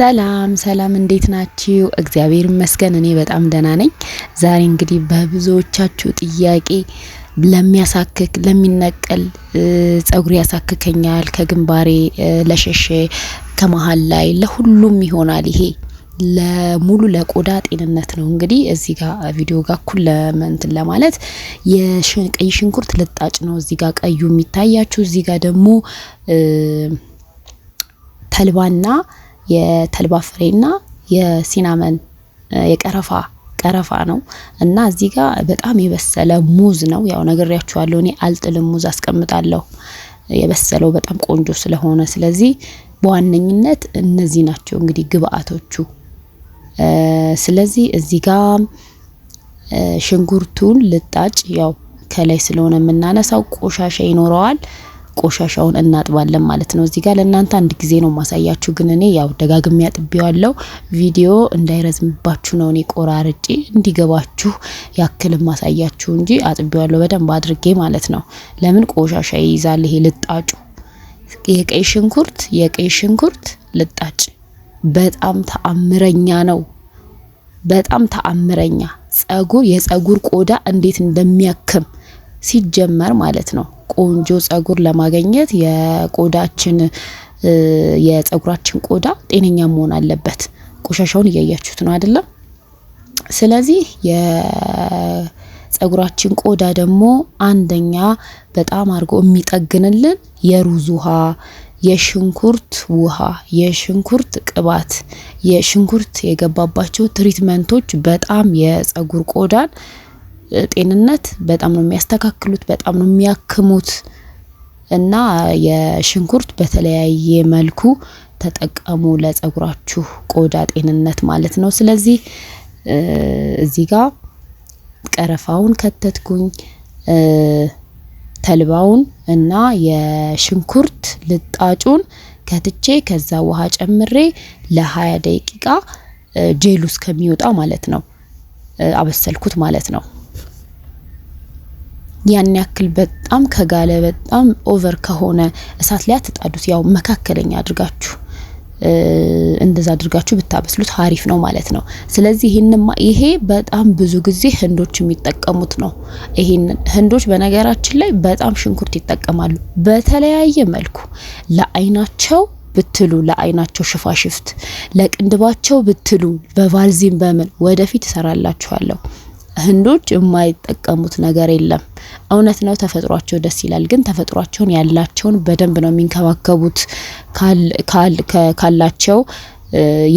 ሰላም ሰላም እንዴት ናችሁ? እግዚአብሔር ይመስገን እኔ በጣም ደህና ነኝ። ዛሬ እንግዲህ በብዙዎቻችሁ ጥያቄ ለሚያሳክክ ለሚነቀል ጸጉር ያሳክከኛል ከግንባሬ ለሸሸ ከመሃል ላይ ለሁሉም ይሆናል። ይሄ ለሙሉ ለቆዳ ጤንነት ነው። እንግዲህ እዚህ ጋር ቪዲዮ ጋር እኩል ለመንትን ለማለት የቀይ ሽንኩርት ልጣጭ ነው እዚህ ጋር ቀዩ የሚታያችሁ። እዚህ ጋር ደግሞ ተልባና የተልባ ፍሬና የሲናመን ቀረፋ ነው እና እዚህ ጋር በጣም የበሰለ ሙዝ ነው። ያው ነግሬያችኋለሁ እኔ አልጥልም ሙዝ አስቀምጣለሁ የበሰለው በጣም ቆንጆ ስለሆነ። ስለዚህ በዋነኝነት እነዚህ ናቸው እንግዲህ ግብአቶቹ። ስለዚህ እዚህ ጋር ሽንኩርቱን ልጣጭ ያው ከላይ ስለሆነ የምናነሳው ቆሻሻ ይኖረዋል። ቆሻሻውን እናጥባለን ማለት ነው። እዚህ ጋር ለእናንተ አንድ ጊዜ ነው ማሳያችሁ፣ ግን እኔ ያው ደጋግሜ አጥቤዋለሁ ቪዲዮ እንዳይረዝምባችሁ ነው እኔ ቆራርጬ እንዲገባችሁ ያክል ማሳያችሁ እንጂ አጥቤዋለሁ በደንብ አድርጌ ማለት ነው። ለምን ቆሻሻ ይይዛል ይሄ ልጣጩ። የቀይ ሽንኩርት ልጣጭ በጣም ተአምረኛ ነው። በጣም ተአምረኛ የጸጉር ቆዳ እንዴት እንደሚያክም ሲጀመር ማለት ነው። ቆንጆ ጸጉር ለማግኘት የጸጉራችን ቆዳ ጤነኛ መሆን አለበት። ቆሻሻውን እያያችሁት ነው አይደለም? ስለዚህ የጸጉራችን ቆዳ ደግሞ አንደኛ በጣም አድርጎ የሚጠግንልን የሩዝ ውሃ፣ የሽንኩርት ውሃ፣ የሽንኩርት ቅባት፣ የሽንኩርት የገባባቸው ትሪትመንቶች በጣም የጸጉር ቆዳን ጤንነት በጣም ነው የሚያስተካክሉት፣ በጣም ነው የሚያክሙት። እና የሽንኩርት በተለያየ መልኩ ተጠቀሙ ለጸጉራችሁ ቆዳ ጤንነት ማለት ነው። ስለዚህ እዚህ ጋር ቀረፋውን ከተትኩኝ፣ ተልባውን እና የሽንኩርት ልጣጩን ከትቼ ከዛ ውሃ ጨምሬ ለ20 ደቂቃ ጄሉ እስከሚወጣ ማለት ነው አበሰልኩት ማለት ነው። ያን ያክል በጣም ከጋለ በጣም ኦቨር ከሆነ እሳት ላይ አትጣዱት። ያው መካከለኛ አድርጋችሁ እንደዛ አድርጋችሁ ብታበስሉት አሪፍ ነው ማለት ነው። ስለዚህ ይሄ በጣም ብዙ ጊዜ ህንዶች የሚጠቀሙት ነው። ህንዶች በነገራችን ላይ በጣም ሽንኩርት ይጠቀማሉ በተለያየ መልኩ። ለአይናቸው ብትሉ ለአይናቸው ሽፋሽፍት፣ ለቅንድባቸው ብትሉ በቫልዚን በምን ወደፊት እሰራላችኋለሁ። ህንዶች የማይጠቀሙት ነገር የለም። እውነት ነው ተፈጥሯቸው ደስ ይላል፣ ግን ተፈጥሯቸውን ያላቸውን በደንብ ነው የሚንከባከቡት። ካላቸው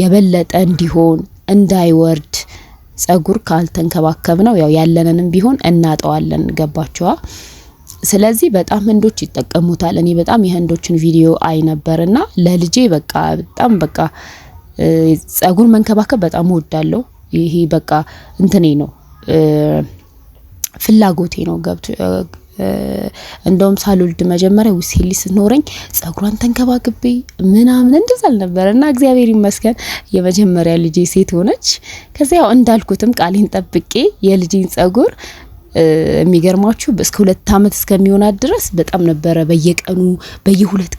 የበለጠ እንዲሆን እንዳይወርድ ጸጉር ካልተንከባከብ ነው ያው ያለንንም ቢሆን እናጠዋለን። ገባችኋ? ስለዚህ በጣም ህንዶች ይጠቀሙታል። እኔ በጣም የህንዶችን ቪዲዮ አይ ነበርና ለልጄ በጣም ጸጉር መንከባከብ በጣም እወዳለሁ። ይሄ እንትኔ ነው ፍላጎቴ ነው። እንደውም ሳልወልድ መጀመሪያ ውስሄሊ ስኖረኝ ጸጉሯን ተንከባክቤ ምናምን እንደዛ አልነበረና እግዚአብሔር ይመስገን የመጀመሪያ ልጄ ሴት ሆነች። ከዛ ያው እንዳልኩትም ቃሌን ጠብቄ የልጄን ጸጉር የሚገርማችሁ እስከ 2 አመት እስከሚሆናት ድረስ በጣም ነበረ በየ2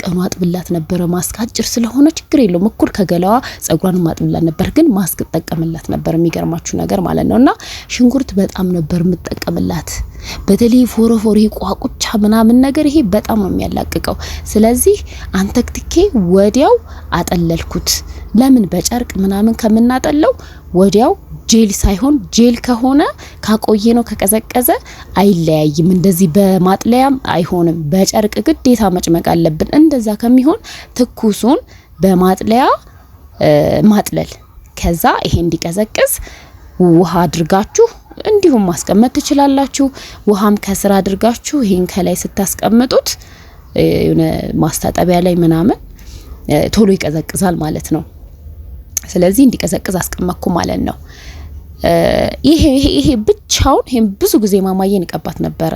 ቀኑ አጥብላት ነበረ። ማስክ አጭር ስለሆነ ችግር የለውም እኩል ከገላዋ ጸጉሯን ማጥብላት ነበር፣ ግን ማስክ ተጠቀምላት ነበር የሚገርማችሁ ነገር ማለት ነውና ሽንኩርት በጣም ነበር የምጠቀምላት። በተለይ ፎረፎር ቋቁቻ ምናምን ነገር ይሄ በጣም ነው የሚያላቅቀው። ስለዚህ አንተክትኬ ወዲያው አጠለልኩት። ለምን በጨርቅ ምናምን ከምናጠለው ወዲያው ጄል ሳይሆን ጄል ከሆነ ካቆየ ነው ከቀዘቀዘ አይለያይም። እንደዚህ በማጥለያም አይሆንም። በጨርቅ ግዴታ መጭመቅ አለብን። እንደዛ ከሚሆን ትኩሱን በማጥለያ ማጥለል፣ ከዛ ይሄ እንዲቀዘቅዝ ውሃ አድርጋችሁ እንዲሁም ማስቀመጥ ትችላላችሁ። ውሃም ከስራ አድርጋችሁ ይሄን ከላይ ስታስቀምጡት የሆነ ማስታጠቢያ ላይ ምናምን ቶሎ ይቀዘቅዛል ማለት ነው። ስለዚህ እንዲቀዘቅዝ አስቀመጥኩ ማለት ነው። ይሄ ብቻውን ይሄን ብዙ ጊዜ ማማዬን ይቀባት ነበረ።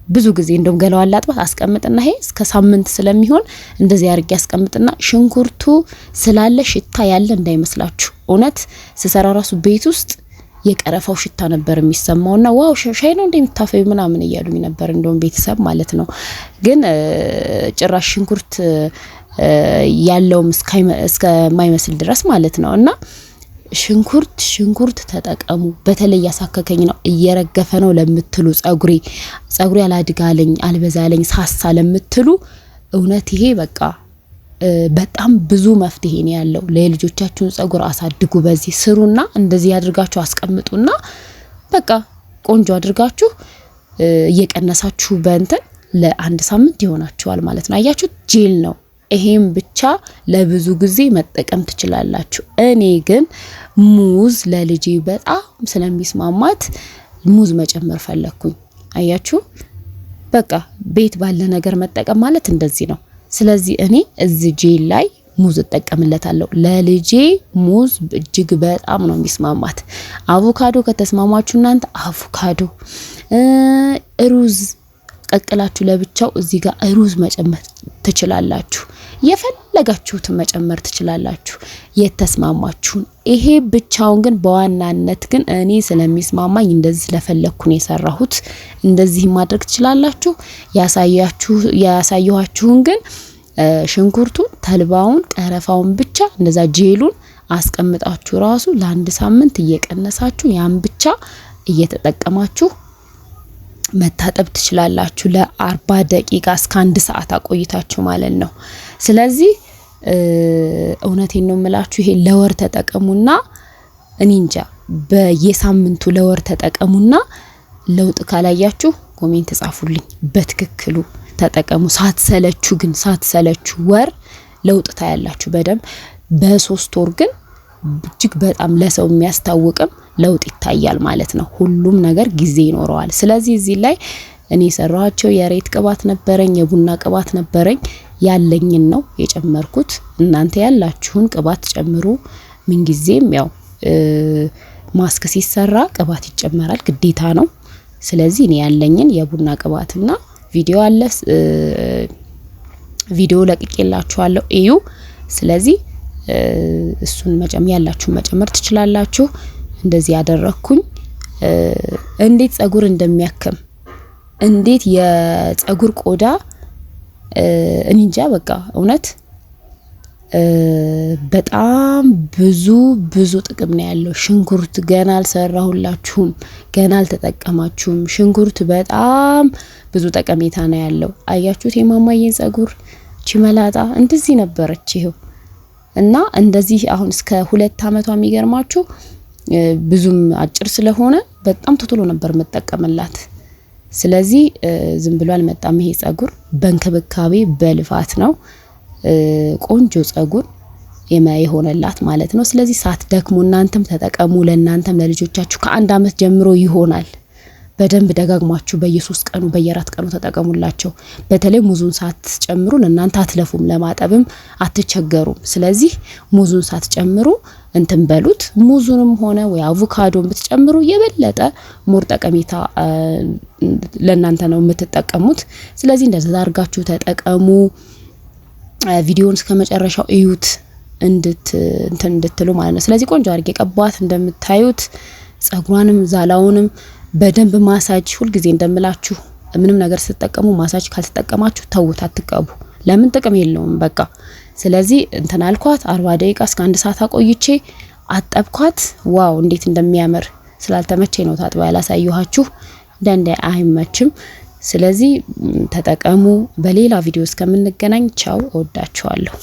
ብዙ ጊዜ እንደውም ገላዋን ላጥባት አስቀምጥና ይሄ እስከ ሳምንት ስለሚሆን እንደዚህ አድርጌ አስቀምጥና ሽንኩርቱ ስላለ ሽታ ያለ እንዳይመስላችሁ። እውነት ስሰራ ራሱ ቤት ውስጥ የቀረፋው ሽታ ነበር የሚሰማውና ዋው ሻይ ነው እንደምታፈዩ ምናምን እያሉኝ ነበር እንደውም ቤተሰብ ማለት ነው። ግን ጭራሽ ሽንኩርት ያለውም እስከማይመስል ድረስ ማለት ነው። እና ሽንኩርት ተጠቀሙ። በተለይ ያሳከከኝ ነው እየረገፈ ነው ለምትሉ ጸጉሬ አላድጋለኝ አልበዛለኝ ሳሳ ለምትሉ እውነት ይሄ በቃ በጣም ብዙ መፍትሄ ነው ያለው። ለልጆቻችሁን ጸጉር አሳድጉ። በዚህ ስሩና እንደዚህ ያድርጋችሁ አስቀምጡና በቃ ቆንጆ አድርጋችሁ እየቀነሳችሁ በእንትን ለአንድ ሳምንት ይሆናችኋል ማለት ነው። አያችሁ ጄል ነው። ይሄም ብቻ ለብዙ ጊዜ መጠቀም ትችላላችሁ። እኔ ግን ሙዝ ለልጄ በጣም ስለሚስማማት ሙዝ መጨመር ፈለኩኝ። አያችሁ በቃ ቤት ባለ ነገር መጠቀም ማለት እንደዚህ ነው። ስለዚህ እኔ እዚህ ጄል ላይ ሙዝ እጠቀምለታለሁ። ለልጄ ሙዝ እጅግ በጣም ነው የሚስማማት። አቮካዶ ከተስማማችሁ እናንተ አቮካዶ፣ ሩዝ ቀቅላችሁ ለብቻው እዚህ ጋር ሩዝ መጨመር ትችላላችሁ። የፈለጋችሁትን መጨመር ትችላላችሁ የተስማማችሁን። ይሄ ብቻውን ግን በዋናነት ግን እኔ ስለሚስማማኝ እንደዚህ ስለፈለኩ ነው የሰራሁት። እንደዚህ ማድረግ ትችላላችሁ። ያሳያችሁን ግን ሽንኩርቱን፣ ተልባውን፣ ቀረፋውን ብቻ እንደዛ ጄሉን አስቀምጣችሁ ራሱ ለአንድ ሳምንት እየቀነሳችሁ ያን ብቻ እየተጠቀማችሁ መታጠብ ትችላላችሁ። ለ40 ደቂቃ እስከ 1 ሰዓት አቆይታችሁ ማለት ነው። ስለዚህ እውነቴን ነው የምላችሁ ይሄ ለወር ተጠቀሙና እኔ እንጃ በየሳምንቱ ለወር ተጠቀሙና ለውጥ ካላያችሁ ኮሜንት ጻፉልኝ። በትክክሉ ተጠቀሙ ሳትሰለቹ ወር ለውጥ ታያላችሁ በደንብ። በ3 ወር ግን እጅግ በጣም ለሰው የሚያስታውቅም ለውጥ ይታያል ማለት ነው። ሁሉም ነገር ጊዜ ይኖረዋል። ስለዚህ እዚህ ላይ እኔ ሰራኋቸው የሬት ቅባት ነበረኝ፣ የቡና ቅባት ነበረኝ። ያለኝን ነው የጨመርኩት። እናንተ ያላችሁን ቅባት ጨምሩ። ምን ጊዜም ያው ማስክ ሲሰራ ቅባት ይጨመራል ግዴታ ነው። ስለዚህ እኔ ያለኝን የቡና ቅባትና ቪዲዮ አለ ቪዲዮ ለቅቄላችኋለሁ እዩ። ስለዚህ እሱን ያላችሁን መጨመር ትችላላችሁ። እንደዚህ ያደረኩኝ እንዴት ጸጉር እንደሚያከም እንዴት የጸጉር ቆዳ እንጃ በቃ እውነት በጣም ብዙ ጥቅም ነው ያለው። ሽንኩርት ገና አልሰራሁላችሁም፣ ገና አልተጠቀማችሁም። ሽንኩርት በጣም ብዙ ጠቀሜታ ነው ያለው። አያችሁት የማማዬን ጸጉር ቺመላጣ እንደዚህ ነበረች ይሄው። እና እንደዚህ አሁን እስከ 2 አመቷ የሚገርማችሁ ብዙም አጭር ስለሆነ በጣም ቶሎ ነበር መጠቀምላት። ስለዚህ ዝም ብሎ አልመጣም። ይሄ ጸጉር በእንክብካቤ በልፋት ነው ቆንጆ ጸጉር የሆነላት ማለት ነው። ስለዚህ ሳትደክሙ እናንተም ተጠቀሙ። ለእናንተም ለልጆቻችሁ ከ1 አመት ጀምሮ ይሆናል። በደንብ ደጋግማችሁ በየ3 ቀኑ በየ4 ቀኑ ተጠቀሙላቸው። በተለይ ሙዙን ሳትጨምሩ እናንተ አትለፉም፣ ለማጠብም አትቸገሩም። ስለዚህ ሙዙን ሳትጨምሩ እንትን በሉት። ሙዙንም ሆነ ወይ አቮካዶን ብትጨምሩ የበለጠ ሞር ጠቀሜታ ለእናንተ ነው የምትጠቀሙት። ስለዚህ እንደዛ አድርጋችሁ ተጠቀሙ። ቪዲዮውን እስከመጨረሻው እዩት እንድትሉ ማለት ነው። ስለዚህ ቆንጆ አድርጌ ቀባዋት እንደምታዩት። ጸጉሯንም ዛላውንም በደንብ ማሳጅ ሁልጊዜ እንደምላችሁ ምንም ነገር ስትጠቀሙ ማሳጅ ካልተጠቀማችሁ ተውት፣ አትቀቡ። ለምን ጥቅም የለውም በቃ። ስለዚህ እንትን አልኳት 40 ደቂቃ እስከ 1 ሰዓት አቆይቼ አጠብኳት። ዋው እንዴት እንደሚያምር ስላልተመቸኝ ነው ታጥባ ያላሳየኋችሁ። እንደንደ አይመችም። ስለዚህ ተጠቀሙ። በሌላ ቪዲዮ እስከምንገናኝ ቻው፣ እወዳችኋለሁ።